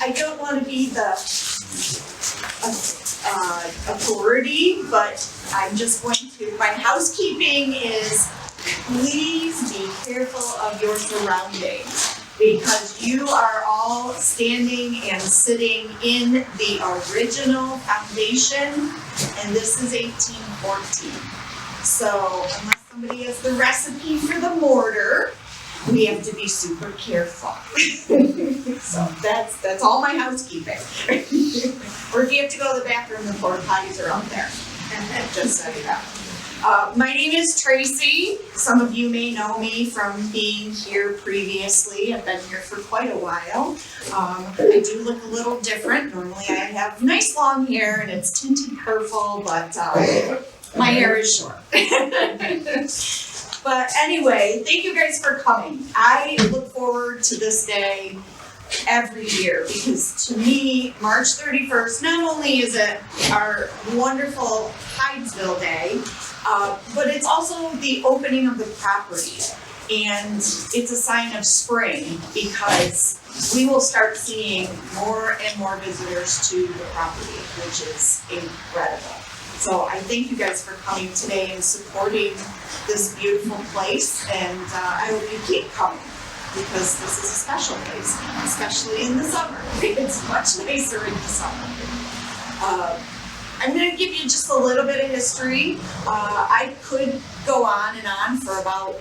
I don't want to be the authority, but I'm just going to, my housekeeping is, please be careful of your surroundings, because you are all standing and sitting in the original foundation, and this is 1814. So unless somebody has the recipe for the mortar, we have to be super careful. So that's all my housekeeping. Or if you have to go to the bathroom, the porta potties are up there. Just so you know. My name is Tracy. Some of you may know me from being here previously. I've been here for quite a while. I do look a little different. Normally I have nice long hair and it's tinted purple, but my hair is short. But anyway, thank you guys for coming. I look forward to this day every year because to me, March 31st, not only is it our wonderful Hydesville Day, but it's also the opening of the property. And it's a sign of spring because we will start seeing more and more visitors to the property, which is incredible. So I thank you guys for coming today and supporting this beautiful place, and I hope you keep coming because this is a special place, especially in the summer. It's much nicer in the summer. I'm going to give you just a little bit of history. I could go on and on for about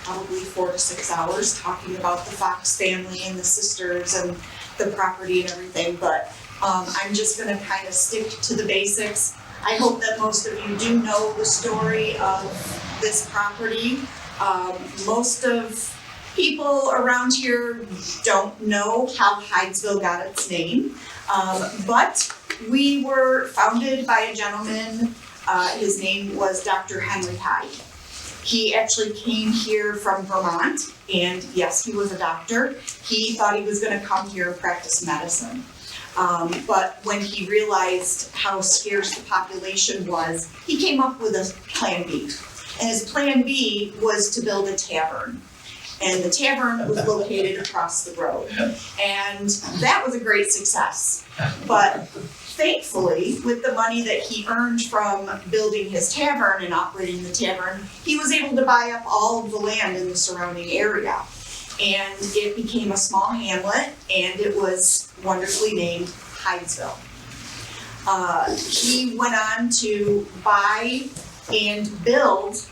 probably 4 to 6 hours talking about the Fox family and the sisters and the property and everything, but I'm just going to kind of stick to the basics. I hope that most of you do know the story of this property. Most of people around here don't know how Hydesville got its name, but we were founded by a gentleman. His name was Dr. Henry Hyde. He actually came here from Vermont, and yes, he was a doctor. He thought he was going to come here and practice medicine. But when he realized how scarce the population was, he came up with a plan B. And his plan B was to build a tavern. And the tavern was located across the road. And that was a great success. But thankfully, with the money that he earned from building his tavern and operating the tavern, he was able to buy up all of the land in the surrounding area. And it became a small hamlet, and it was wonderfully named Hydesville. He went on to buy and build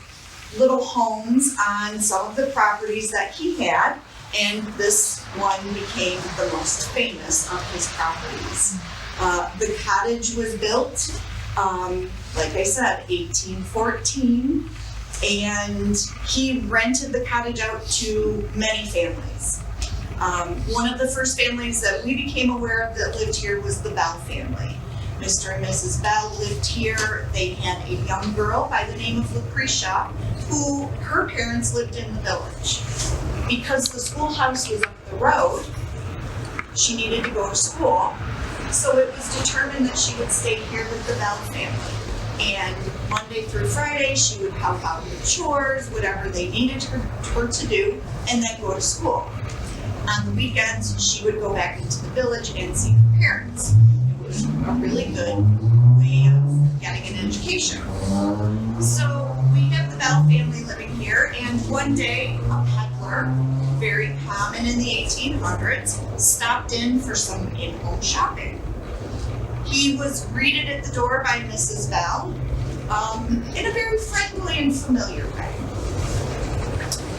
little homes on some of the properties that he had, and this one became the most famous of his properties. The cottage was built, like I said, 1814. And he rented the cottage out to many families. One of the first families that we became aware of that lived here was the Bell family. Mr. and Mrs. Bell lived here. They had a young girl by the name of Lucretia, who her parents lived in the village. Because the schoolhouse was up the road, she needed to go to school. So it was determined that she would stay here with the Bell family. And Monday through Friday, she would help out with chores, whatever they needed her to do, and then go to school. On the weekends, she would go back into the village and see her parents. It was a really good way of getting an education. So we have the Bell family living here, and one day, a peddler, very common in the 1800s, stopped in for some in-home shopping. He was greeted at the door by Mrs. Bell in a very friendly and familiar way.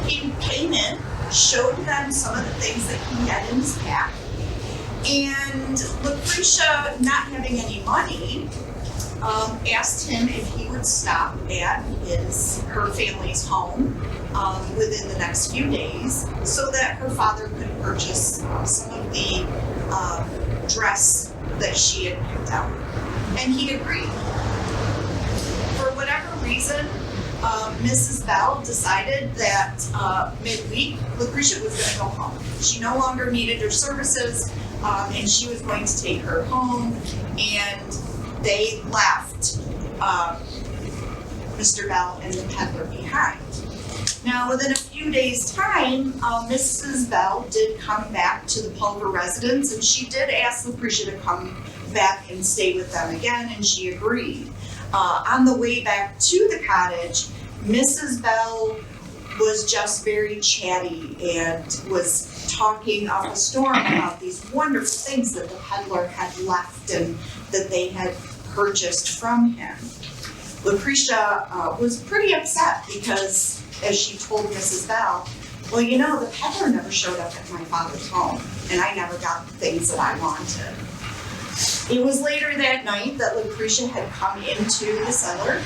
He came in, showed them some of the things that he had in his pack, and Lucretia, not having any money, asked him if he would stop at her family's home within the next few days so that her father could purchase some of the dress that she had picked out. And he agreed. For whatever reason, Mrs. Bell decided that midweek, Lucretia was going to go home. She no longer needed her services, and she was going to take her home, and they left Mr. Bell and the peddler behind. Now, Now, within a few days' time, Mrs. Bell did come back to the Pulver residence, and she did ask Lucretia to come back and stay with them again, and she agreed. On the way back to the cottage, Mrs. Bell was just very chatty and was talking up a storm about these wonderful things that the peddler had left and that they had purchased from him. Lucretia was pretty upset because, as she told Mrs. Bell, well, you know, the peddler never showed up at my father's home, and I never got the things that I wanted. It was later that night that Lucretia had come into the cellar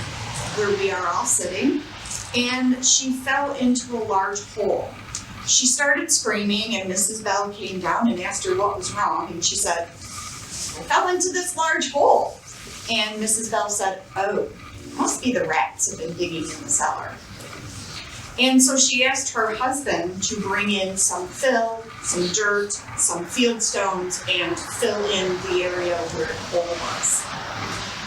where we are all sitting, and she fell into a large hole. She started screaming, and Mrs. Bell came down and asked her what was wrong, and she said, I fell into this large hole. And Mrs. Bell said, oh, must be the rats have been digging in the cellar. And so she asked her husband to bring in some fill, some dirt, some field stones, and fill in the area where the hole was.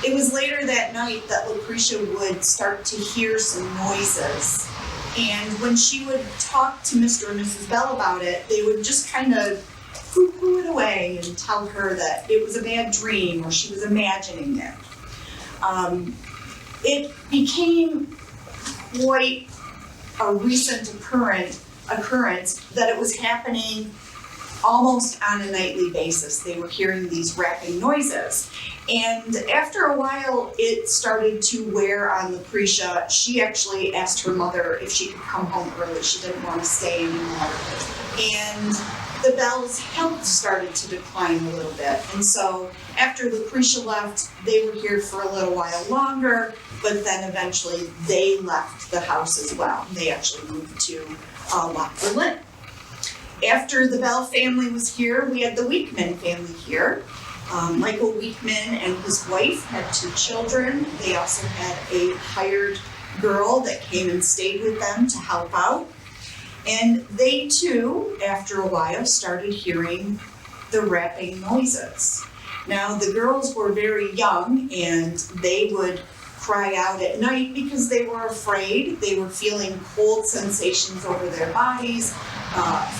It was later that night that Lucretia would start to hear some noises. And when she would talk to Mr. and Mrs. Bell about it, they would just kind of poo-poo it away and tell her that it was a bad dream or she was imagining it. It became quite a recent occurrence that it was happening almost on a nightly basis. They were hearing these rapping noises. And after a while, it started to wear on Lucretia. She actually asked her mother if she could come home early. She didn't want to stay anymore. And the Bells' health started to decline a little bit. And so after Lucretia left, they were here for a little while longer, but then eventually they left the house as well. They actually moved to Loch Berlin. After the Bell family was here, we had the Weekman family here. Michael Weekman and his wife had 2 children. They also had a hired girl that came and stayed with them to help out. And they too, after a while, started hearing the rapping noises. Now, the girls were very young and they would cry out at night because they were afraid. They were feeling cold sensations over their bodies.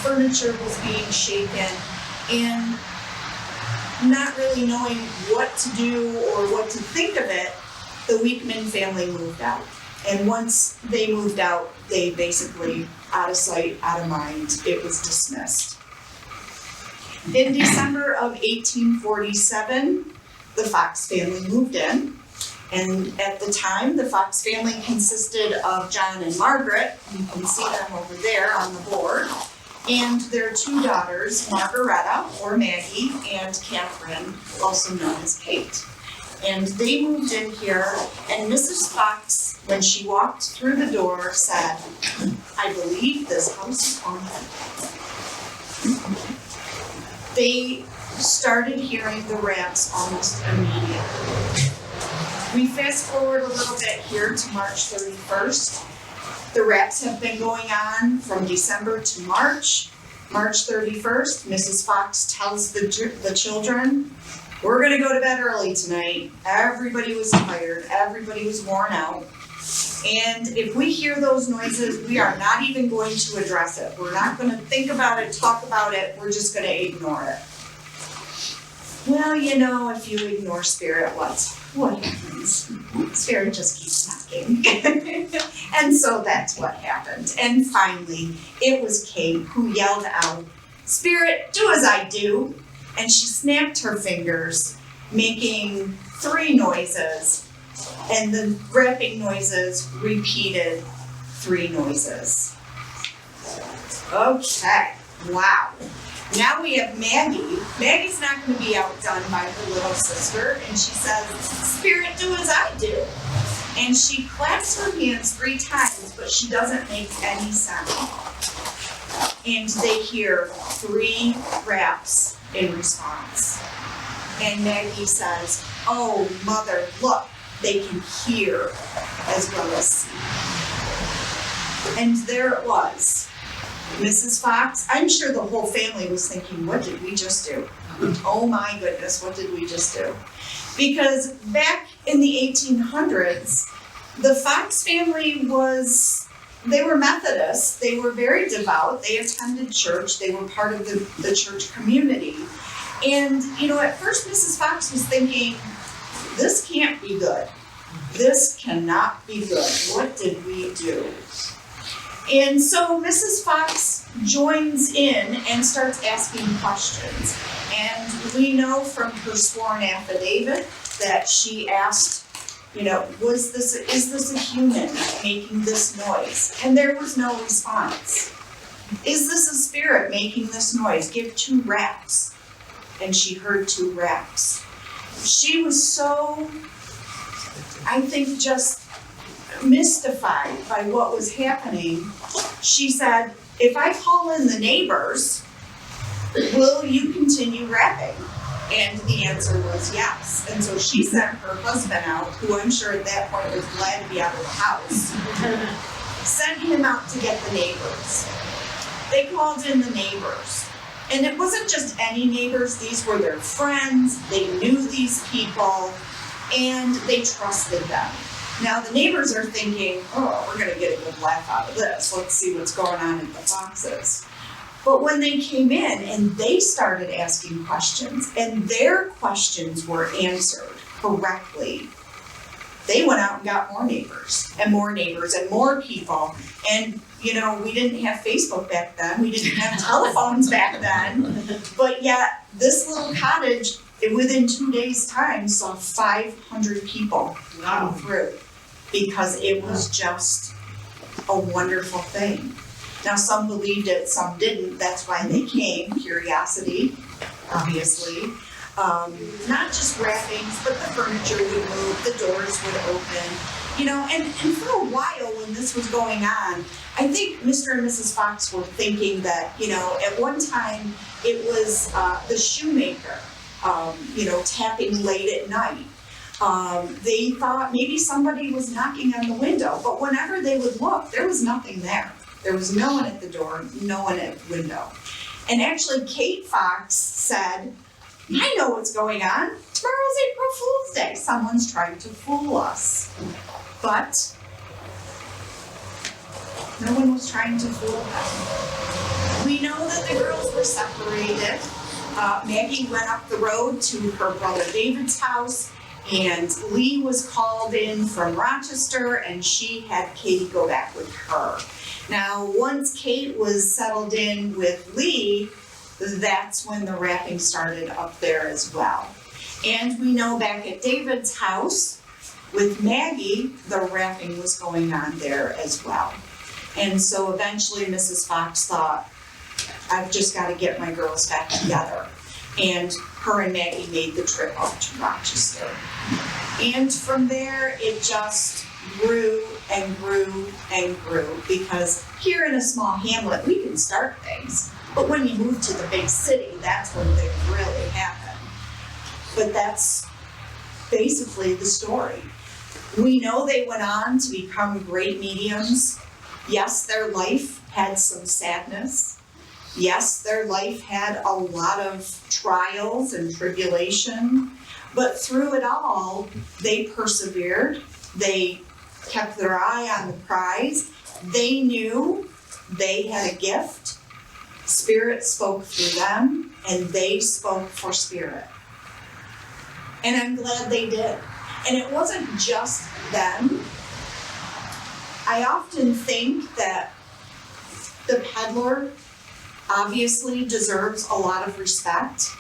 Furniture was being shaken, and not really knowing what to do or what to think of it, the Weekman family moved out. And once they moved out, they basically, out of sight, out of mind, it was dismissed. In December of 1847, the Fox family moved in. And at the time, the Fox family consisted of John and Margaret. You can see them over there on the board. And their 2 daughters, Margaretta, or Maggie, and Catherine, also known as Kate. And they moved in here, and Mrs. Fox, when she walked through the door, said, I believe this house is haunted. They started hearing the raps almost immediately. We fast forward a little bit here to March 31st. The raps have been going on from December to March. March 31st, Mrs. Fox tells the children, we're gonna go to bed early tonight. Everybody was tired, everybody was worn out. And if we hear those noises, we are not even going to address it. We're not gonna think about it, talk about it, we're just gonna ignore it. Well, you know, if you ignore spirit, what happens? Spirit just keeps knocking. And so that's what happened. And finally, it was Kate who yelled out, Spirit, do as I do. And she snapped her fingers, making 3 noises. And the rapping noises repeated 3 noises. Okay, wow. Now we have Maggie. Maggie's not going to be outdone by her little sister, and she says, Spirit, do as I do. And she claps her hands 3 times, but she doesn't make any sound. And they hear 3 raps in response. And Maggie says, oh, Mother, look, they can hear as well as see. And there it was. Mrs. Fox, I'm sure the whole family was thinking, what did we just do? Oh my goodness, what did we just do? Because back in the 1800s, the Fox family was they were Methodists. They were very devout. They attended church. They were part of the church community. And, at first Mrs. Fox was thinking, this can't be good. This cannot be good. What did we do? And so Mrs. Fox joins in and starts asking questions. And we know from her sworn affidavit that she asked, is this a human making this noise? And there was no response. Is this a spirit making this noise? Give 2 raps. And she heard 2 raps. She was so, I think, just mystified by what was happening. She said, if I call in the neighbors, will you continue rapping? And the answer was yes. And so she sent her husband out, who I'm sure at that point was glad to be out of the house, sent him out to get the neighbors. They called in the neighbors. And it wasn't just any neighbors, these were their friends, they knew these people, and they trusted them. Now the neighbors are thinking, oh, we're gonna get a good laugh out of this, let's see what's going on at the Foxes. But when they came in and they started asking questions, and their questions were answered correctly, they went out and got more neighbors and more people. And we didn't have Facebook back then, we didn't have telephones back then, but yet this little cottage, within 2 days' time, saw 500 people come through, because it was just a wonderful thing. Now, some believed it, some didn't. That's why they came. Curiosity, obviously. Not just wrappings, but the furniture would move, the doors would open. And for a while when this was going on, I think Mr. and Mrs. Fox were thinking that, at one time it was the shoemaker, tapping late at night. They thought maybe somebody was knocking on the window, but whenever they would look, there was nothing there. There was no one at the door, no one at the window. And actually, Kate Fox said, I know what's going on. Tomorrow's April Fool's Day. Someone's trying to fool us. But no one was trying to fool them. We know that the girls were separated. Maggie went up the road to her brother David's house, and Lee was called in from Rochester, and she had Katie go back with her. Now, once Kate was settled in with Lee, that's when the rapping started up there as well. And we know back at David's house with Maggie, the rapping was going on there as well. And so eventually Mrs. Fox thought, I've just got to get my girls back together. And her and Maggie made the trip up to Rochester. And from there, it just grew and grew and grew, because here in a small hamlet, we can start things. But when you move to the big city, that's when things really happen. But that's basically the story. We know they went on to become great mediums. Yes, their life had some sadness. Yes, their life had a lot of trials and tribulation. But through it all, they persevered. They kept their eye on the prize. They knew they had a gift. Spirit spoke through them, and they spoke for Spirit. And I'm glad they did. And it wasn't just them. I often think that the peddler obviously deserves a lot of respect.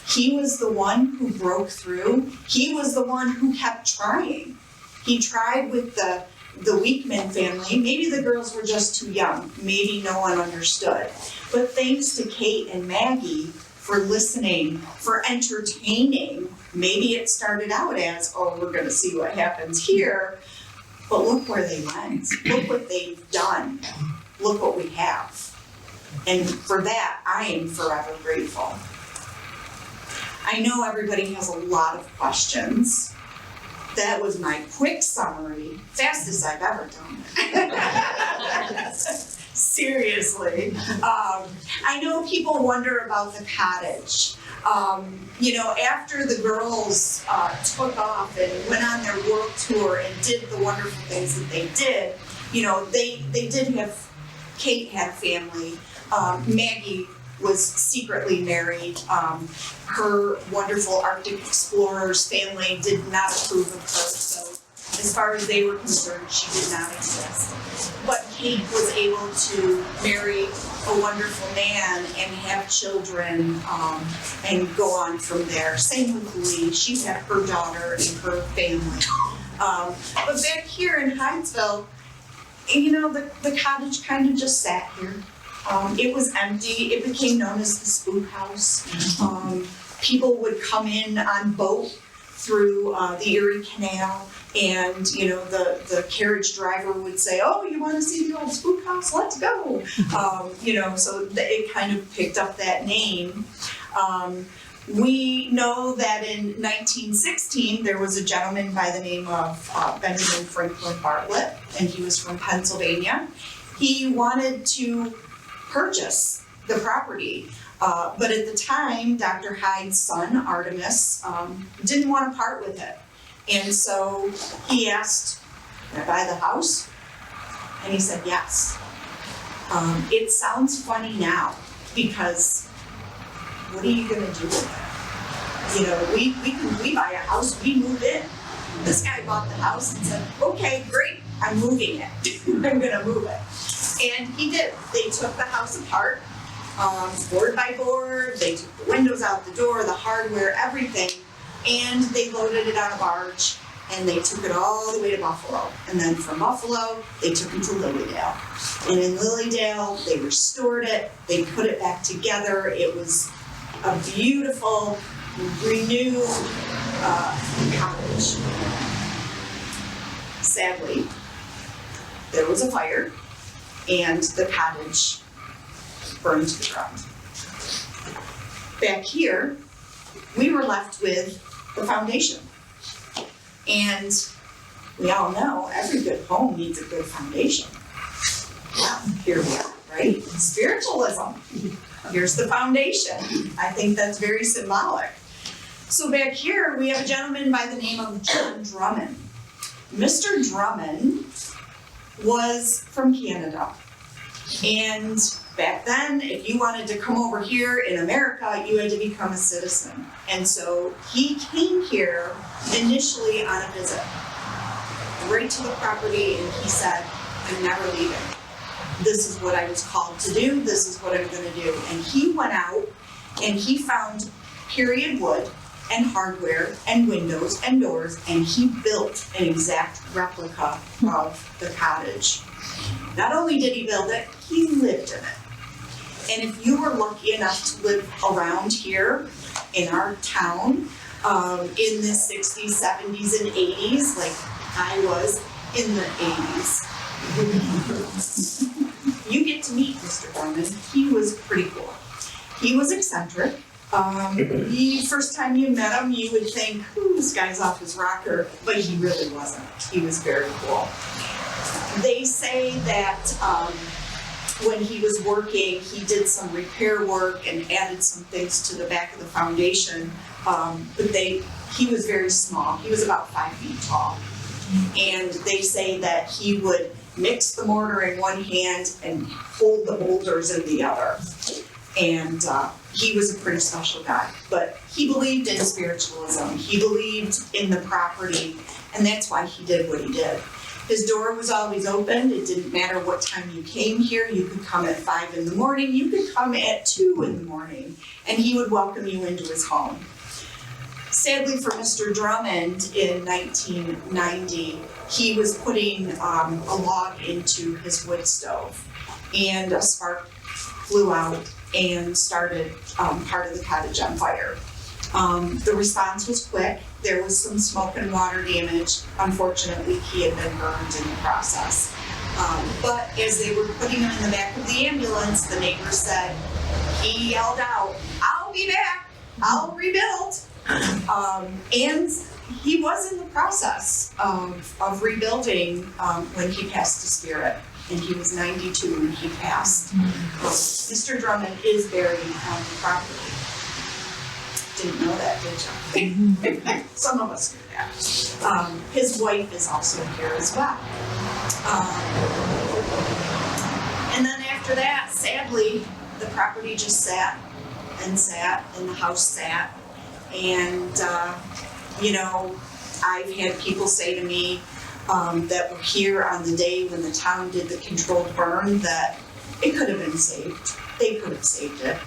He was the one who broke through. He was the one who kept trying. He tried with the Weekman family. Maybe the girls were just too young. Maybe no one understood. But thanks to Kate and Maggie for listening, for entertaining. Maybe it started out as, oh, we're going to see what happens here. But look where they went. Look what they've done. Look what we have. And for that, I am forever grateful. I know everybody has a lot of questions. That was my quick summary, fastest I've ever done it. Seriously. I know people wonder about the cottage. After the girls took off and went on their world tour and did the wonderful things that they did, you know, they did have, Kate had family. Maggie was secretly married. Her wonderful Arctic explorers family did not approve of her, so as far as they were concerned, she did not exist. But Kate was able to marry a wonderful man and have children, and go on from there. Same with Lee. She had her daughter and her family. But back here in Hydesville, you know, the cottage kind of just sat here. It was empty. It became known as the Spook House. People would come in on boat through the Erie Canal, and you know, the carriage driver would say, "Oh, you want to see the old Spook House? Let's go." You know, so it kind of picked up that name. We know that in 1916 there was a gentleman by the name of Benjamin Franklin Bartlett, and he was from Pennsylvania. He wanted to purchase the property, but at the time, Dr. Hyde's son, Artemis, didn't want to part with it. And so he asked, "Can I buy the house?" And he said yes. It sounds funny now, because what are you gonna do with it? You know, we buy a house, we move in. This guy bought the house and said, "Okay, great, I'm moving it. I'm gonna move it." And he did. They took the house apart, board by board. They took the windows out the door, the hardware, everything, and they loaded it on a barge, and they took it all the way to Buffalo. And then from Buffalo, they took it to Lilydale. And in Lilydale, they restored it. They put it back together. It was a beautiful, renewed cottage. Sadly, there was a fire, and the cottage burned to the ground. Back here, we were left with the foundation. And we all know every good home needs a good foundation. Well, here we are, right? Spiritualism. Here's the foundation. I think that's very symbolic. So back here, we have a gentleman by the name of John Drummond. Mr. Drummond was from Canada. And back then, if you wanted to come over here in America, you had to become a citizen. And so he came here initially on a visit, right to the property, and he said, "I'm never leaving. This is what I was called to do. This is what I'm gonna do." And he went out and he found period wood and hardware and windows and doors, and he built an exact replica of the cottage. Not only did he build it, he lived in it. And if you were lucky enough to live around here in our town, in the 60s, 70s, and 80s, like I was in the 80s, you get to meet Mr. Drummond. He was pretty cool. He was eccentric. The first time you met him, you would think, "Ooh, this guy's off his rocker," but he really wasn't. He was very cool. They say that when he was working, he did some repair work and added some things to the back of the foundation, but he was very small. He was about 5 feet tall. And they say that he would mix the mortar in one hand and hold the boulders in the other. And he was a pretty special guy, but he believed in spiritualism. He believed in the property, and that's why he did what he did. His door was always open. It didn't matter what time you came here. You could come at 5 in the morning. You could come at 2 in the morning, and he would welcome you into his home. Sadly for Mr. Drummond, in 1990, he was putting a log into his wood stove, and a spark flew out and started part of the cottage on fire. The response was quick. There was some smoke and water damage. Unfortunately, he had been burned in the process. But as they were putting him in the back of the ambulance, the neighbor said, he yelled out, "I'll be back, I'll rebuild." And he was in the process of rebuilding when he passed his spirit. And he was 92 when he passed. Mr. Drummond is buried on the property. Didn't know that, did you? Some of us knew that. that. His wife is also here as well. And then after that, sadly, the property just sat and sat, and the house sat. And, you know, I've had people say to me that were here on the day when the town did the controlled burn that it could have been saved. They could have saved it.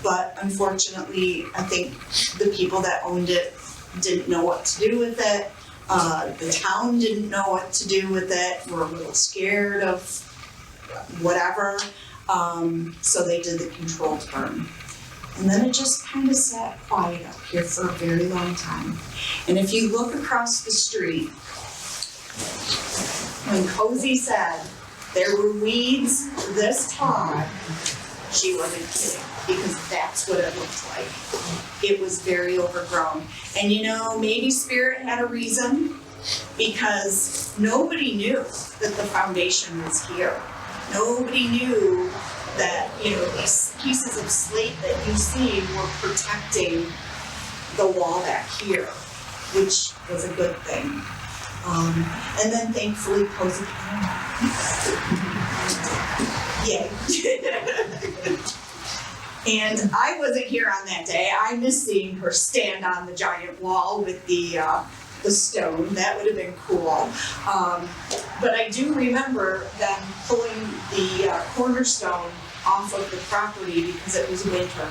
But unfortunately, I think the people that owned it didn't know what to do with it. The town didn't know what to do with it. Were a little scared of whatever. So they did the controlled burn. And then it just kind of sat quiet up here for a very long time. And if you look across the street, when Cozy said there were weeds this tall, she wasn't kidding, because that's what it looked like. It was very overgrown. And you know, maybe Spirit had a reason, because nobody knew that the foundation was here. Nobody knew that, you know, these pieces of slate that you see were protecting the wall back here, which was a good thing. And then thankfully, Cozy Yay. And I wasn't here on that day. I missed seeing her stand on the giant wall with the stone. That would have been cool. But I do remember them pulling the cornerstone off of the property because it was winter.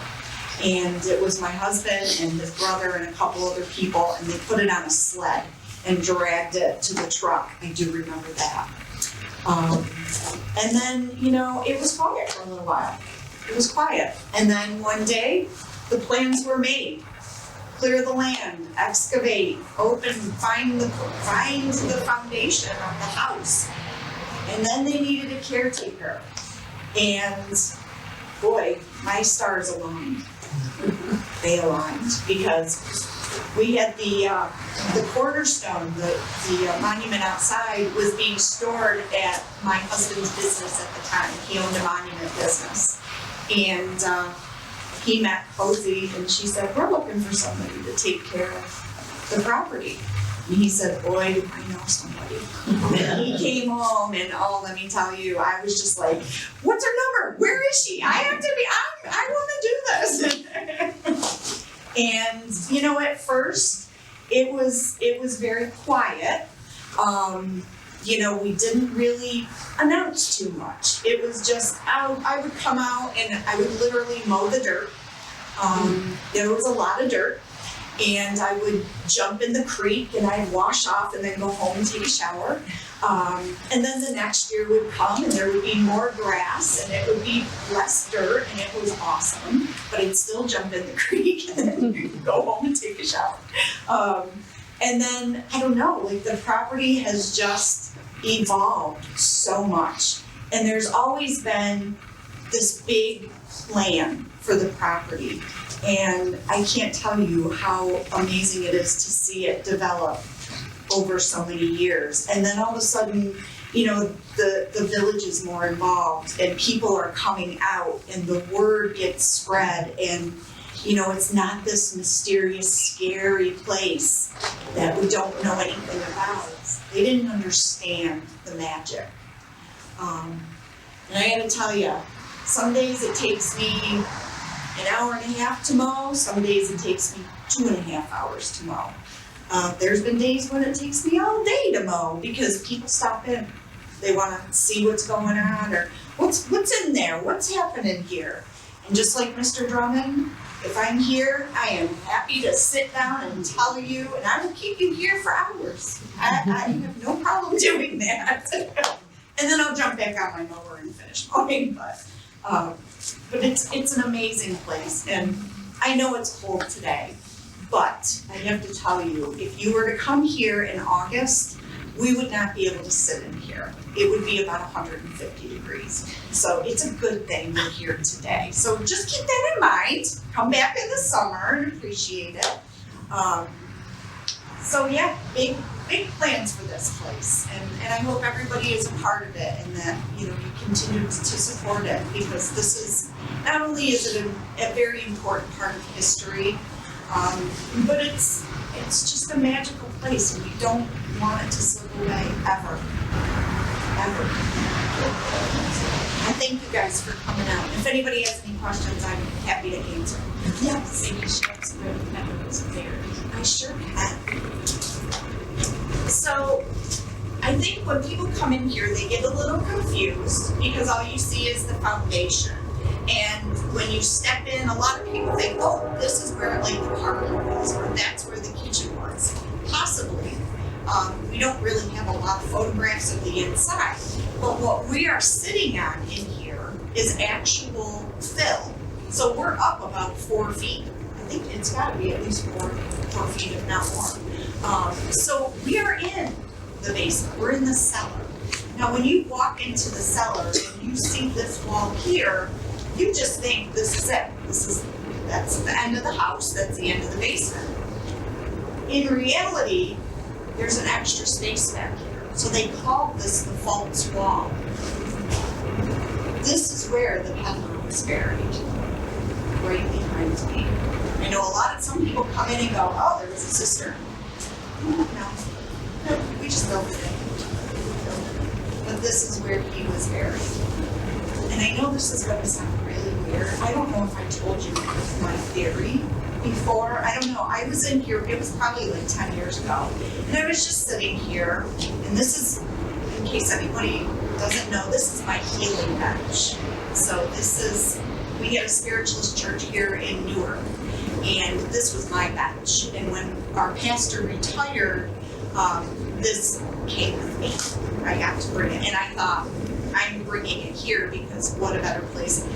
And it was my husband and his brother and a couple other people, and they put it on a sled and dragged it to the truck. I do remember that. And then, you know, it was quiet for a little while. It was quiet. And then one day, the plans were made. Clear the land, excavate, open, find the foundation of the house. And then they needed a caretaker. And boy, my stars aligned. They aligned because we had the cornerstone, the monument outside was being stored at my husband's business at the time. He owned a monument business. And he met Cozy, and she said, we're looking for somebody to take care of the property. And he said, boy, do I know somebody. And he came home, and oh, let me tell you, I was just like, what's her number? Where is she? I want to do this. And, you know, at first, it was very quiet. You know, we didn't really announce too much. It was just, I would come out and I would literally mow the dirt. There was a lot of dirt. And I would jump in the creek and I'd wash off and then go home and take a shower. And then the next year would come and there would be more grass and it would be less dirt and it was awesome. But I'd still jump in the creek and then go home and take a shower. And then, I don't know, like the property has just evolved so much. And there's always been this big plan for the property. And I can't tell you how amazing it is to see it develop over so many years. And then all of a sudden, you know, the village is more involved and people are coming out and the word gets spread and, you know, it's not this mysterious, scary place that we don't know anything about. They didn't understand the magic. And I gotta tell you, some days it takes me an hour and a half to mow, some days it takes me 2.5 hours to mow. There's been days when it takes me all day to mow because people stop in. They wanna see what's going on or what's in there, what's happening here. And just like Mr. Drummond, if I'm here, I am happy to sit down and tell you, and I will keep you here for hours. I have no problem doing that. And then I'll jump back on my mower and finish mowing, but it's an amazing place, and I know it's cold today, but I have to tell you, if you were to come here in August, we would not be able to sit in here. It would be about 150 degrees. So it's a good thing we're here today. So just keep that in mind. Come back in the summer and appreciate it. So yeah, big plans for this place. And I hope everybody is a part of it and that, you know, you continue to support it because this is, not only is it a very important part of history, but it's it's just a magical place, and we don't want it to slip away, ever. Ever. I thank you guys for coming out. If anybody has any questions, I'm happy to answer. Yes. Maybe share some of the memories there. I sure can. So, I think when people come in here, they get a little confused because all you see is the foundation. And when you step in, a lot of people think, oh, this is where like the parlor was, or that's where the kitchen was. Possibly. We don't really have a lot of photographs of the inside. But what we are sitting on in here is actual fill. So we're up about 4 feet. I think it's gotta be at least 4 feet, if not more. So we are in the basement, we're in the cellar. Now when you walk into the cellar and you see this wall here, you just think this is it. That's the end of the house, that's the end of the basement. In reality, there's an extra space back here. So they call this the false wall. This is where the peddler was buried, right behind me. I know some people come in and go, oh, there was a cistern. No, we just built it. But this is where he was buried. And I know this is going to sound really weird. I don't know if I told you my theory before. I don't know. I was in here, it was probably like 10 years ago. And I was just sitting here, and this is, in case anybody doesn't know, this is my healing bench. So we had a spiritualist church here in Newark, and this was my bench. And when our pastor retired, this came with me. I got to bring it, and I thought, I'm bringing it here because what a better place.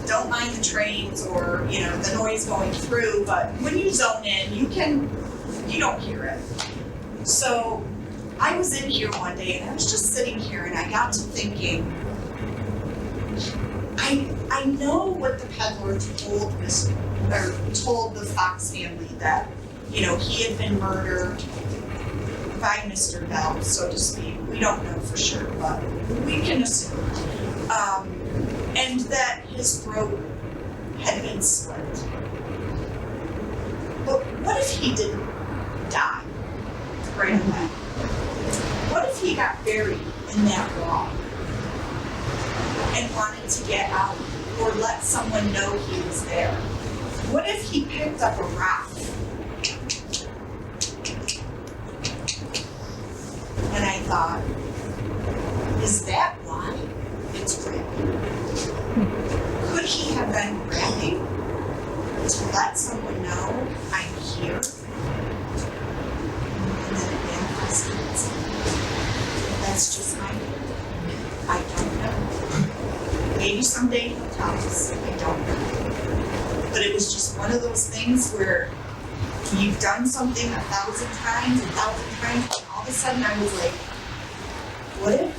Don't mind the trains or, the noise going through, but when you zone in, you don't hear it. So I was in here one day and I was just sitting here and I got to thinking, I know what the peddler told the Fox family, that, he had been murdered by Mr. Bell, so to speak. We don't know for sure, but we can assume. And that his throat had been slit. But what if he didn't die right away? What if he got buried in that wall and wanted to get out or let someone know he was there? What if he picked up a rock? And I thought, is that why it's red? Could he have been grabbing to let someone know I'm here? And then it manifested itself. That's just my theory. I don't know. Maybe someday he'll tell us. I don't know. But it was just one of those things where you've done something 1,000 times, and all of a sudden I was like, what if?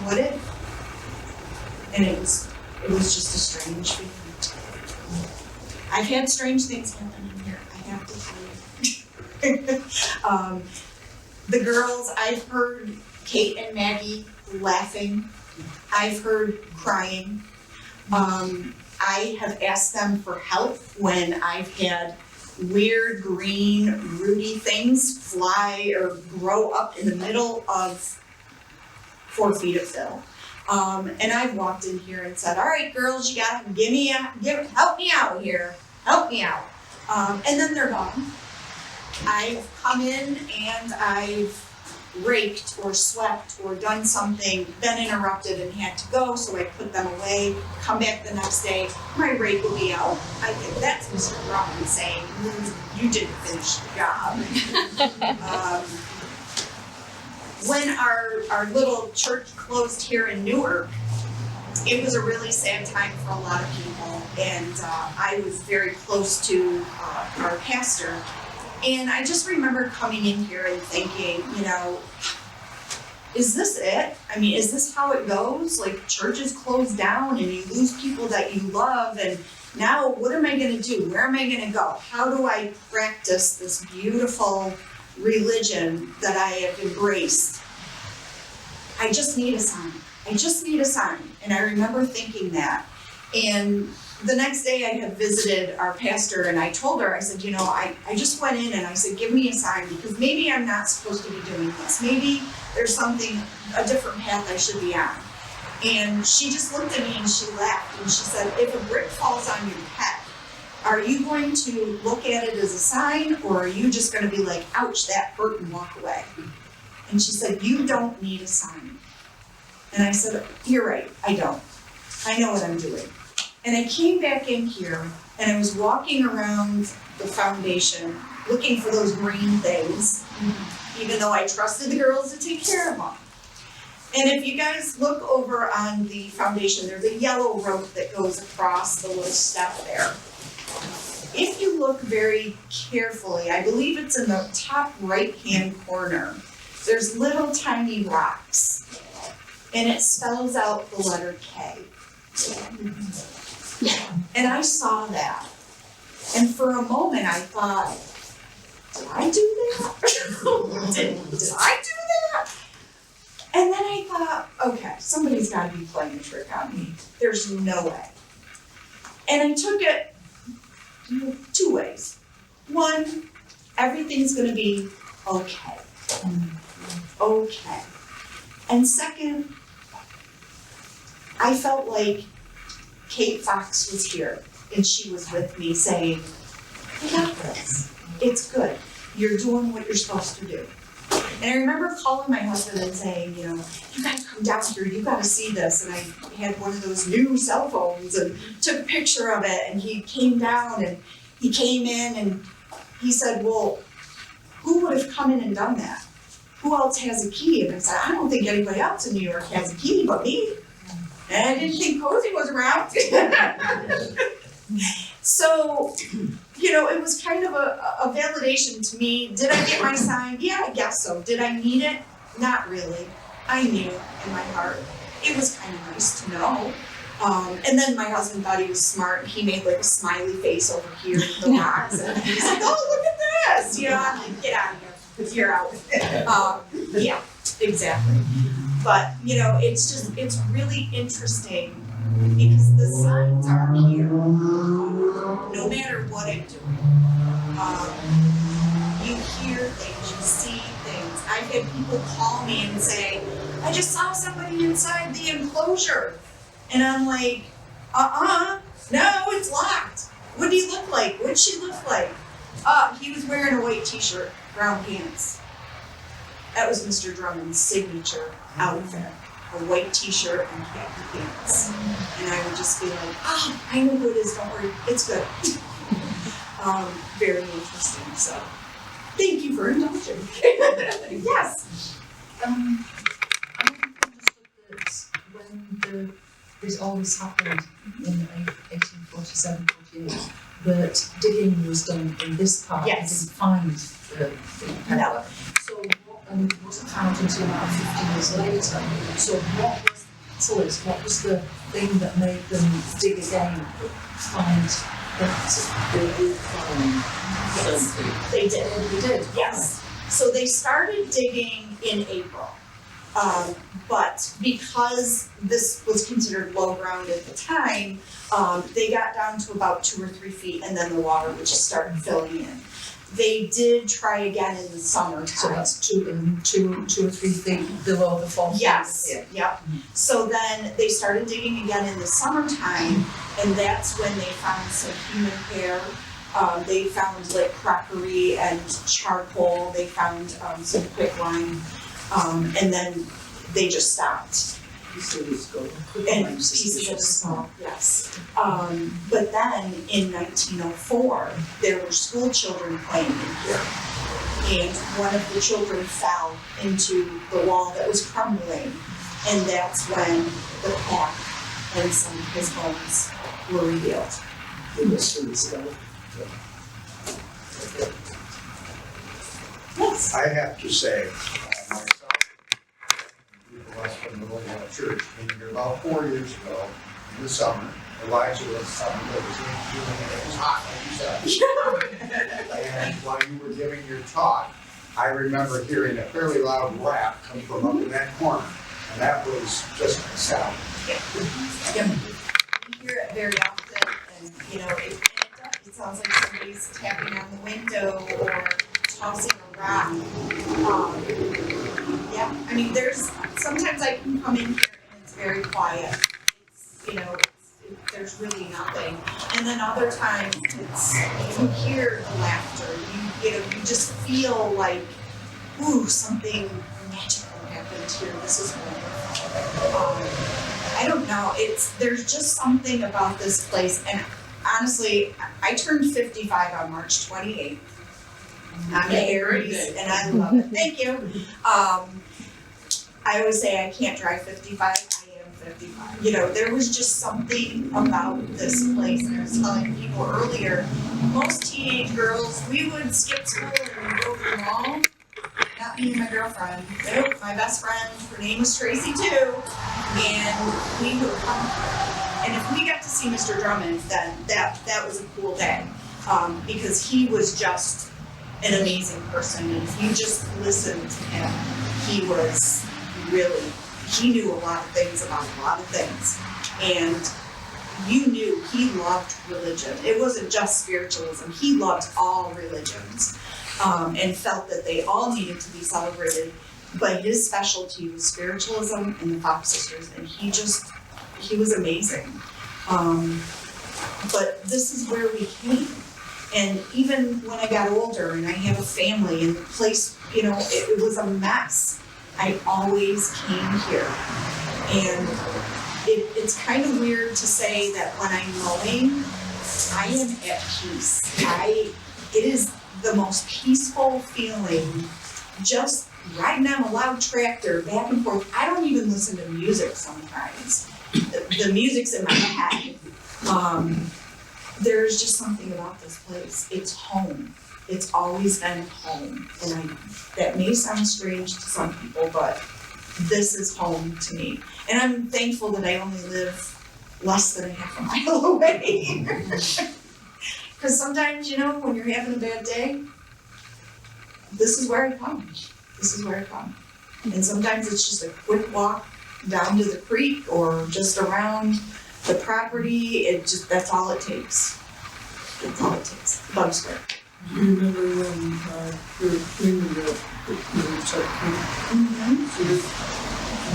What if? And it was just a strange feeling. I've had strange things happen in here, I have to tell you. The girls, I've heard Kate and Maggie laughing. I've heard crying. I have asked them for help when I've had weird green rooty things fly or grow up in the middle of 4 feet of fill. And I've walked in here and said, all right, girls, you gotta help me out here. Help me out. And then they're gone. I've come in and I've raked or swept or done something, been interrupted and had to go, so I put them away, come back the next day, my rake will be out. I think that's Mr. Drummond saying, you didn't finish the job. When our little church closed here in Newark, it was a really sad time for a lot of people, and I was very close to our pastor. And I just remember coming in here and thinking, is this it? I mean, is this how it goes? Like, churches close down and you lose people that you love, and now what am I gonna do? Where am I gonna go? How do I practice this beautiful religion that I have embraced? I just need a sign. And I remember thinking that. And the next day I had visited our pastor and I told her, I said, I just went in and I said, give me a sign because maybe I'm not supposed to be doing this. Maybe there's a different path I should be on. And she just looked at me and she laughed and she said, if a brick falls on your head, are you going to look at it as a sign or are you just going to be like, ouch, that hurt and walk away? And she said, you don't need a sign. And I said, you're right, I don't. I know what I'm doing. And I came back in here and I was walking around the foundation looking for those green things, even though I trusted the girls to take care of them. And if you guys look over on the foundation, there's a yellow rope that goes across the little step there. If you look very carefully, I believe it's in the top right-hand corner, there's little tiny rocks. And it spells out the letter K. And I saw that. And for a moment I thought, did I do that? did I do that? And then I thought, okay, somebody's got to be playing a trick on me. There's no way. And I took it two ways. One, everything's going to be okay. Okay. And second, I felt like Kate Fox was here and she was with me saying, I got this. It's good. You're doing what you're supposed to do. And I remember calling my husband and saying, you gotta come down here, you gotta see this. And I had one of those new cell phones and took a picture of it and he came down and he came in and he said, well, who would have come in and done that? Who else has a key? And I said, I don't think anybody else in New York has a key but me. And I didn't think Cozy was around. So, it was kind of a validation to me. Did I get my sign? Yeah, I guess so. Did I need it? Not really. I knew in my heart. It was kind of nice to know. And then my husband thought he was smart. He made like a smiley face over here with the rocks. And he's like, oh, look at this. I'm like, get out of here. You're out. Yeah, exactly. But, it's really interesting because the signs are here. No matter what I'm doing. You hear things, you see things. I've had people call me and say, I just saw somebody inside the enclosure. And I'm like, no, it's locked. What did he look like? What did she look like? He was wearing a white t-shirt, brown pants. That was Mr. Drummond's signature outfit. A white t-shirt and khaki pants. And I would just be like, I know who it is, don't worry, it's good. Very interesting, so thank you for indulging. Yes. I understood that when all this happened in 1847, 48, that digging was done in this part. Yes. They didn't find the pepper. No. So, and it wasn't found until about 50 years later. So what was the catalyst? What was the thing that made them dig again, find that they would find something? They did. They did? Yes. So they started digging in April. But because this was considered low ground at the time, they got down to about 2 or 3 feet and then the water would just start filling in. They did try again in the summertime. So that's two or three feet below the fall. Yes, yep. So then they started digging again in the summertime, and that's when they found some human hair. They found like crockery and charcoal. They found some quicklime, and then they just stopped. And pieces of skull, yes. But then in 1904, there were school children playing in here. And one of the children fell into the wall that was crumbling. And that's when the path and some of his bones were revealed. Yes. I have to say, myself, people of us from the Louisiana Church, came here about 4 years ago in the summer. Elijah was it was hot, like you said. And while you were giving your talk, I remember hearing a fairly loud rap come from up in that corner. And that was just a sound. Yep. You hear it that very often, and, you know, it sounds like somebody's tapping on the window or tossing a rock. Yeah, I mean, sometimes I can come in here and it's very quiet. It's, you know, there's really nothing. And then other times you hear the laughter, you know, you just feel like, ooh, something magical happened here. This is wonderful. I don't know, there's just something about this place, and honestly, I turned 55 on March 28th. I'm an Aries, and I love it. Thank you. I always say I can't drive 55. I am 55. You know, there was just something about this place. And I was telling people earlier, most teenage girls, we would skip school and we'd go to the mall. Not me and my girlfriend. Nope, my best friend. Her name was Tracy too. And we would come. And if we got to see Mr. Drummond, then that was a cool day. Because he was just an amazing person, and if you just listened to him, he knew a lot of things about a lot of things, and you knew he loved religion. It wasn't just spiritualism, he loved all religions, and felt that they all needed to be celebrated, but his specialty was spiritualism and the Fox Sisters, and he was amazing. But this is where we came. And even when I got older and I have a family and the place, you know, it was a mess, I always came here. And it's kind of weird to say that when I'm mowing, I am at peace. It is the most peaceful feeling, just riding on a loud tractor back and forth. I don't even listen to music sometimes. The music's in my head. There's just something about this place. It's home. It's always been home. And that may sound strange to some people, but this is home to me. And I'm thankful that I only live less than a half a mile away. Because sometimes, you know, when you're having a bad day, this is where I come. This is where I come. And sometimes it's just a quick walk down to the creek or just around the property. That's all it takes. That's all it takes. About a square. Do you remember when you were cleaning the check? Mm-hmm. So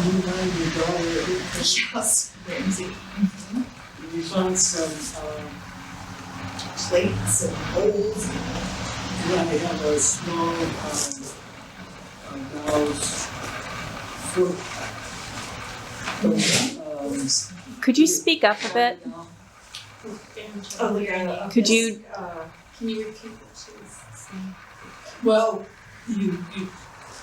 you and your daughter, Yes, Ramsey. you found some, Plates and bowls. they have a small, dog's foot. Could you speak up a bit? Oh, yeah. Could you- Can you repeat what she was saying? Well, you know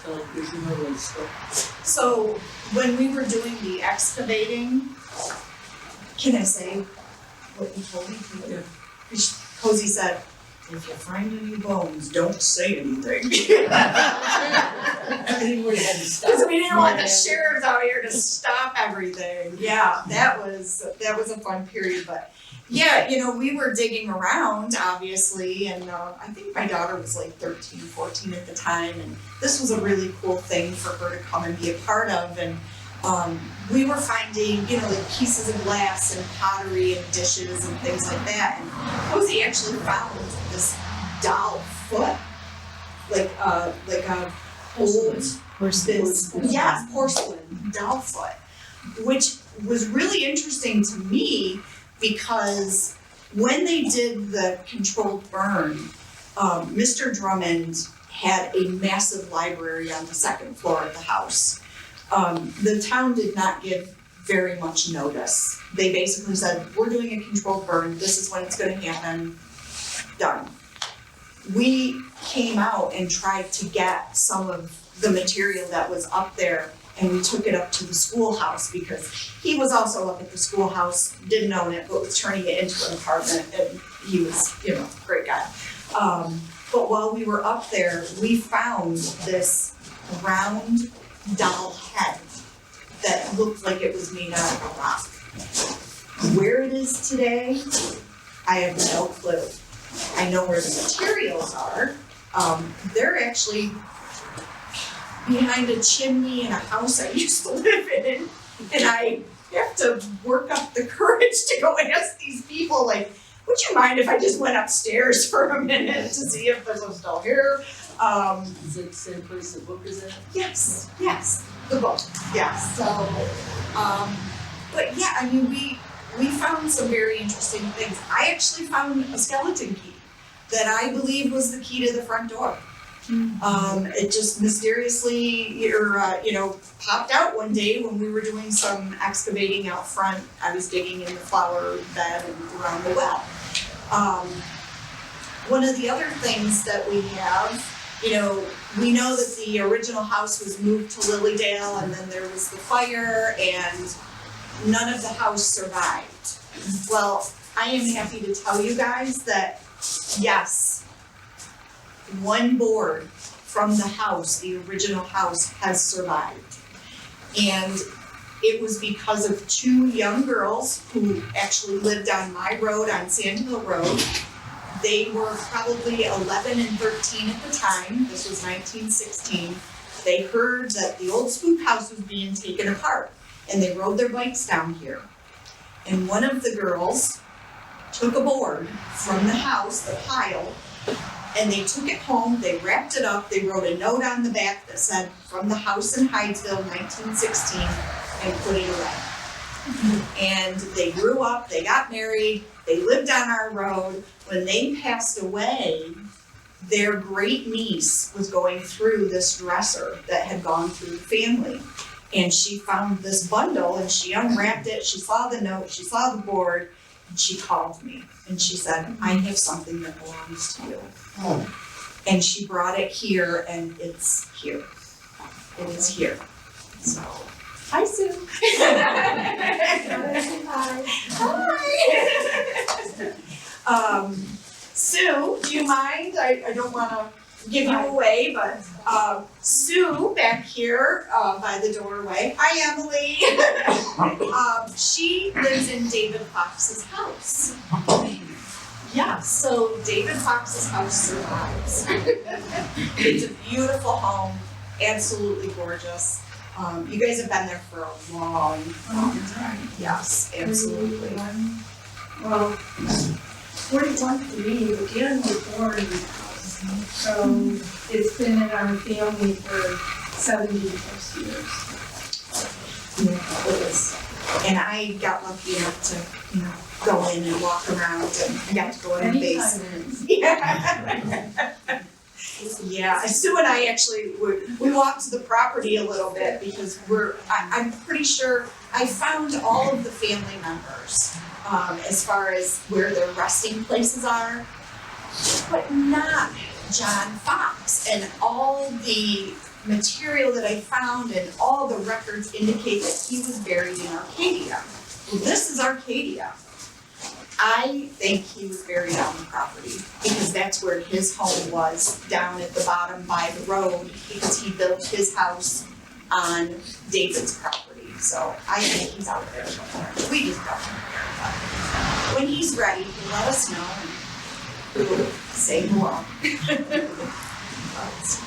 that stuff. So when we were doing the excavating, can I say what you told me to? Yeah. Cozy said, if you find any bones, don't say anything. Everything would have had to stop. Because we didn't want the sheriffs out here to stop everything. Yeah, that was a fun period, but yeah, you know, we were digging around, obviously, and I think my daughter was like 13, 14 at the time, and this was a really cool thing for her to come and be a part of, and we were finding, you know, like pieces of glass and pottery and dishes and things like that, and Cozy actually found this doll foot, like a old porcelain doll foot, which was really interesting to me because when they did the controlled burn, Mr. Drummond had a massive library on the second floor of the house. The town did not give very much notice. They basically said, we're doing a controlled burn, this is when it's gonna happen, done. We came out and tried to get some of the material that was up there, and we took it up to the schoolhouse because he was also up at the schoolhouse, didn't own it, but was turning it into an apartment, and he was, you know, a great guy. But while we were up there, we found this round doll head that looked like it was made out of a rock. Where it is today, I have no clue. I know where the materials are. They're actually behind a chimney in a house I used to live in, and I have to work up the courage to go ask these people, like, would you mind if I just went upstairs for a minute to see if this was still here? Is it the same place the book is at? Yes, the book, yes, so, but yeah, I mean, we found some very interesting things. I actually found a skeleton key that I believe was the key to the front door. It just mysteriously, popped out one day when we were doing some excavating out front. I was digging in the flower bed and around the well. One of the other things that we have, we know that the original house was moved to Lilydale, and then there was the fire, and none of the house survived. Well, I am happy to tell you guys that, yes, one board from the house, the original house, has survived. And it was because of two young girls who actually lived on my road, on Sand Hill Road. They were probably 11 and 13 at the time. This was 1916. They heard that the old spook house was being taken apart, and they rode their bikes down here. And one of the girls took a board from the house, the pile, and they took it home, they wrapped it up, they wrote a note on the back that said, "From the house in Hydesville, 1916, and put it away." And they grew up, they got married, they lived on our road. When they passed away, their great niece was going through this dresser that had gone through the family. And she found this bundle and she unwrapped it, she saw the note, she saw the board, and she called me. And she said, "I have something that belongs to you." Oh, And she brought it here, and it's here. It is here. So, hi, Sue. Hi. Sue, do you mind? I don't want to give you away, but Sue back here by the doorway. Hi, Emily. She lives in David Fox's house. Yeah, so David Fox's house survives. It's a beautiful home, absolutely gorgeous. You guys have been there for a long time. Yes, absolutely. Well, 41 for me, again, we're born in the house. So it's been in our family for 70 plus years. Yeah, it is. And I got lucky enough to, go in and walk around and got to go in the basement. Yeah. Yeah, Sue and I actually we walked the property a little bit because I'm pretty sure I found all of the family members as far as where their resting places are, but not John Fox. And all the material that I found and all the records indicate that he was buried in Arcadia. Well, this is Arcadia. I think he was buried on the property because that's where his home was, down at the bottom by the road, because he built his house on David's property. So I think he's out there somewhere. We just don't know where, but when he's ready, he'll let us know and we'll say hello. Yes.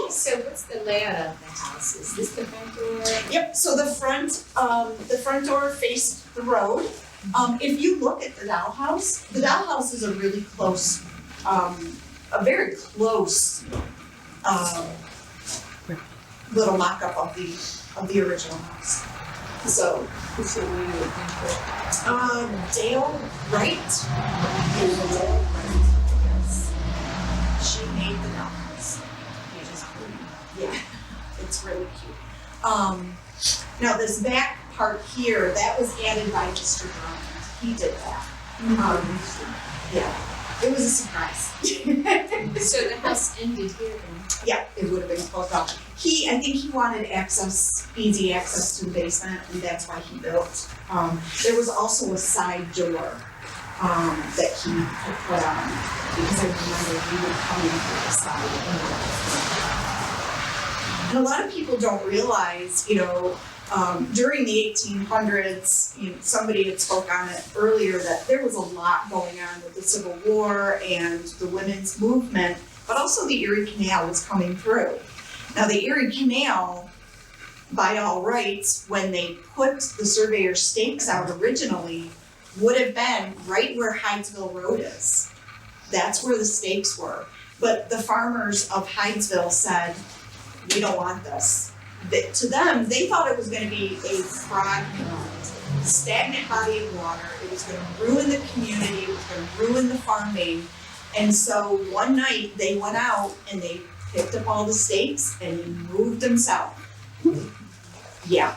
So what's the layout of the house? Is this the front door? Yep, so the front door faced the road. If you look at the dollhouse is a really close, a very close, little mock-up of the original house. So, What's the way you would think that? Dale Wright. Yes. She made the dollhouse. Yeah, it's really cute. Now this back part here, that was added by Mr. Drummond. He did that. Yeah, it was a surprise. So the house ended here then? Yeah, it would have been closed off. I think he wanted easy access to the basement, and that's why he built. There was also a side door that he had put on, because I remember we would come in through the side. And a lot of people don't realize, during the 1800s, somebody had spoke on it earlier, that there was a lot going on with the Civil War and the women's movement, but also the Erie Canal was coming through. Now the Erie Canal by all rights, when they put the surveyor stakes out originally, would have been right where Hydesville Road is. That's where the stakes were. But the farmers of Hydesville said, we don't want this. To them, they thought it was gonna be a frog pond, stagnant body of water. It was gonna ruin the community, it was gonna ruin the farming. And so one night, they went out and they picked up all the stakes and moved them south. Yeah,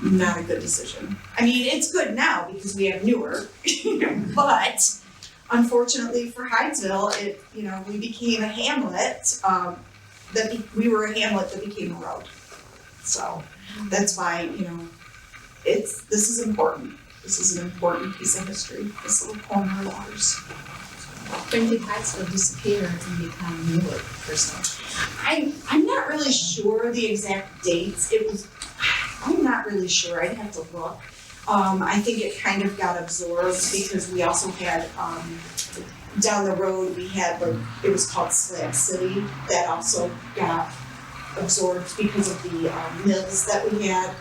not a good decision. I mean, it's good now because we have Newark, but unfortunately for Hydesville, we became a hamlet, we were a hamlet that became a road. So that's why, this is important. This is an important piece of history, this little corner of ours. When did Hydesville disappear and become Newark or something? I'm not really sure the exact dates. I'm not really sure, I'd have to look. I think it kind of got absorbed because we also had, down the road, we had it was called Slab City, that also got absorbed because of the mills that we had.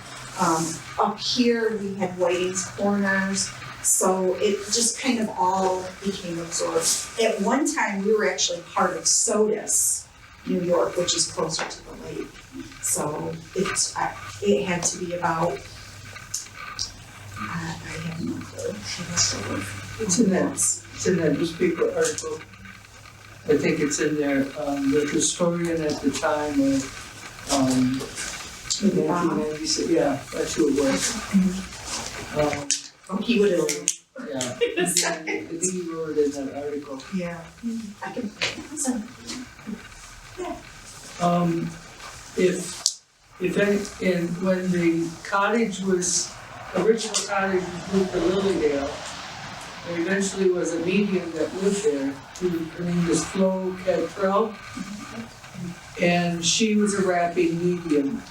Up here, we had Whiting's Corners, so it just kind of all became absorbed. At one time, we were actually part of Sodus, New York, which is closer to the lake. So it had to be about, I have no clue. It's in that newspaper article. I think it's in there, the historian at the time of, 1996, yeah, that's who it was. He would have. Yeah, I think he wrote it in that article. Yeah. I can, listen. When the cottage original cottage was moved to Lilydale, there eventually was a medium that lived there, her name was Flo Cantrell, and she was a rapping medium.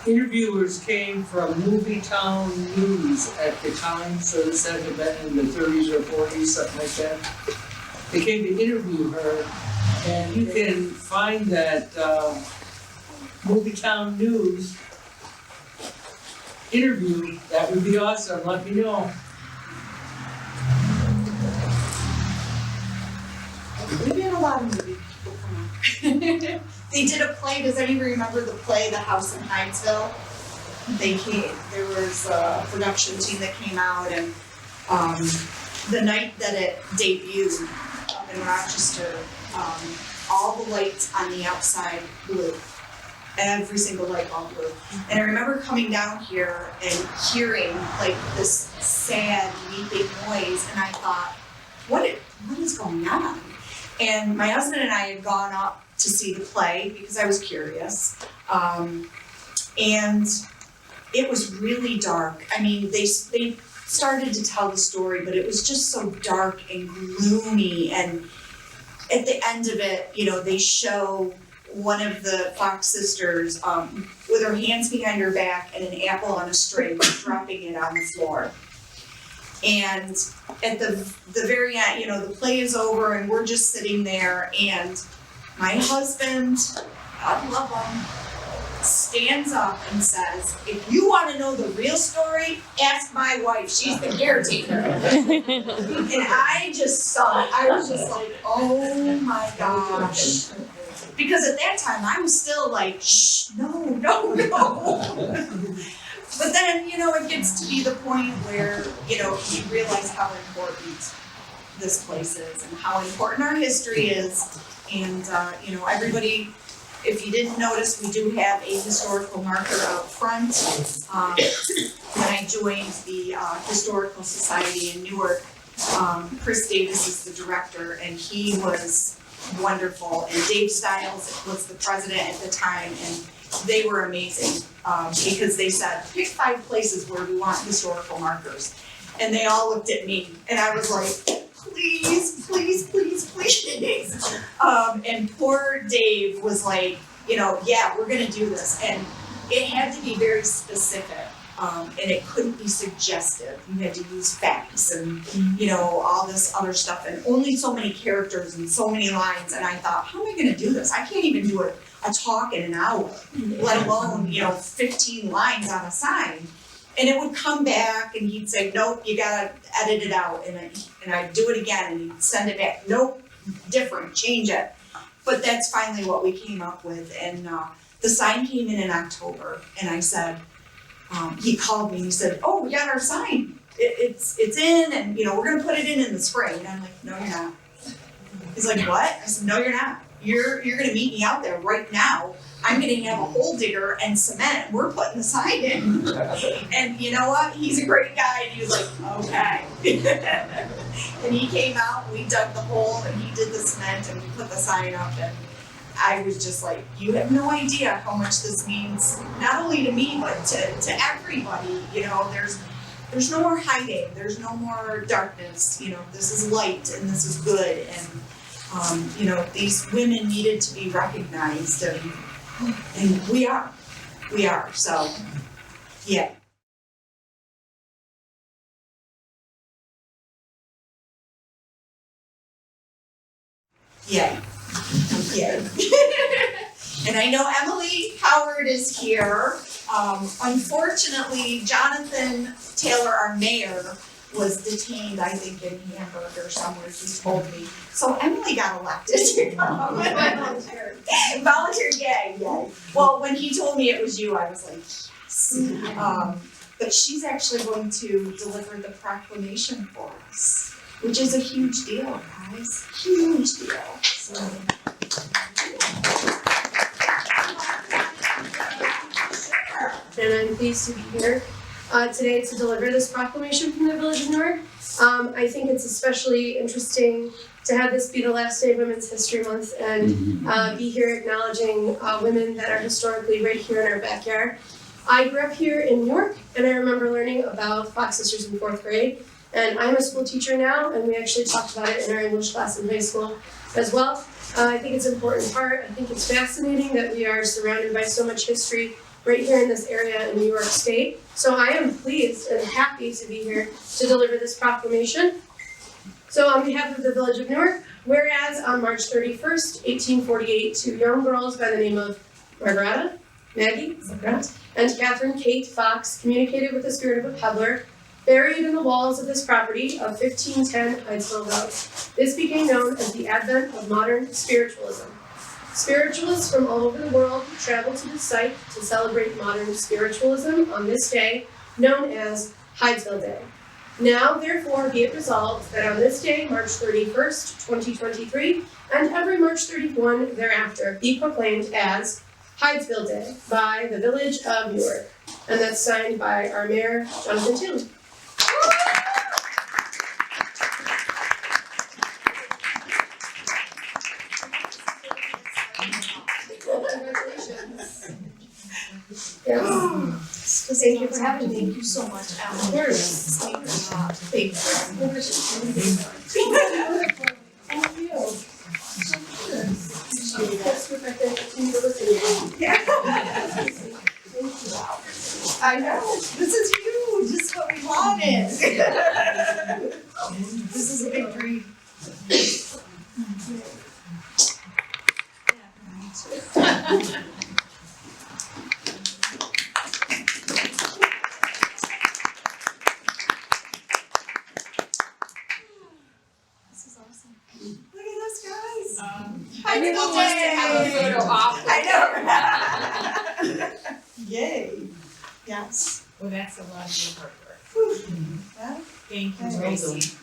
Interviewers came from Movie Town News at the time, so this had to have been in the 30s or 40s, something like that. They came to interview her, and you can find that Movie Town News interview. That would be awesome, let me know. We had a lot of movie people come out. They did a play, does anybody remember the play, The House in Hydesville? There was a production team that came out, and the night that it debuted up in Rochester, all the lights on the outside blew. Every single light bulb blew. And I remember coming down here and hearing like this sad weeping noise, and I thought, what is going on? And my husband and I had gone up to see the play because I was curious. And it was really dark. I mean, they started to tell the story, but it was just so dark and gloomy. And at the end of it, they show one of the Fox sisters with her hands behind her back and an apple on a string, dropping it on the floor. And at the very end, the play is over and we're just sitting there, and my husband, God love him, stands up and says, if you want to know the real story, ask my wife, she's the caretaker. And I just saw it, I was just like, oh my gosh. Because at that time, I was still like, shh, no. But then, it gets to be the point where, you realize how important this place is and how important our history is. And, everybody, if you didn't notice, we do have a historical marker out front. When I joined the Historical Society in Newark, Chris Davis is the director, and he was wonderful. And Dave Stiles was the president at the time, and they were amazing because they said, pick 5 places where we want historical markers. And they all looked at me, and I was like, please. And poor Dave was like, yeah, we're gonna do this. And it had to be very specific. and it couldn't be suggestive. You had to use facts and, all this other stuff, and only so many characters and so many lines, and I thought, how am I gonna do this? I can't even do a talk in an hour, let alone, 15 lines on a sign. And it would come back and he'd say, nope, you gotta edit it out, and I'd do it again, and he'd send it back, nope, different, change it. But that's finally what we came up with, and the sign came in October, and I said, he called me and he said, oh, we got our sign, it's in, and we're gonna put it in the spring. And I'm like, no, you're not. He's like, what? I said, no, you're not. You're gonna meet me out there right now. I'm gonna have a hole digger and cement, and we're putting the sign in. And you know what? He's a great guy, and he was like, okay. And he came out, and we dug the hole, and he did the cement, and we put the sign up, and I was just like, you have no idea how much this means, not only to me, but to everybody. There's no more hiding, there's no more darkness, this is light and this is good, and these women needed to be recognized, and we are, so, yeah. Yeah. Yeah. And I know Emily Howard is here. Unfortunately, Jonathan Taylor, our mayor, was detained, I think, in Hamburg or somewhere, he told me. So Emily got elected to come. Volunteer, yay. Well, when he told me it was you, I was like, yes. But she's actually going to deliver the proclamation for us, which is a huge deal, guys. Huge deal. So. And I'm pleased to be here today to deliver this proclamation from the Village of Newark. I think it's especially interesting to have this be the last day of Women's History Month and be here acknowledging women that are historically right here in our backyard. I grew up here in Newark, and I remember learning about Fox Sisters in 4th grade. And I'm a school teacher now, and we actually talked about it in our English class in high school as well. I think it's an important part. I think it's fascinating that we are surrounded by so much history right here in this area in New York State. So I am pleased and happy to be here to deliver this proclamation. So on behalf of the Village of Newark, whereas on March 31st, 1848, 2 young girls by the name of Margaretta, Maggie, and Catherine Kate Fox communicated with the spirit of a peddler buried in the walls of this property of 1510 Hydesville Road. This became known as the advent of modern spiritualism. Spiritualists from all over the world traveled to this site to celebrate modern spiritualism on this day, known as Hydesville Day. Now, therefore, be it resolved that on this day, March 31st, 2023, and every March 31 thereafter, be proclaimed as Hydesville Day by the Village of Newark. And that's signed by our mayor, Jonathan Taylor. Congratulations. Yes. Thank you for having me. Thank you so much, Emily. Of course. Thank you. Thank you. That's what I think I can listen to. Yeah. I know, this is huge, this is what we wanted. This is a big dream. This is awesome. Look at this, guys. I We want us to have a photo op. I know. Yay. Yes. Well, that's a lot of hard work. Well, Thank you, well Tracy.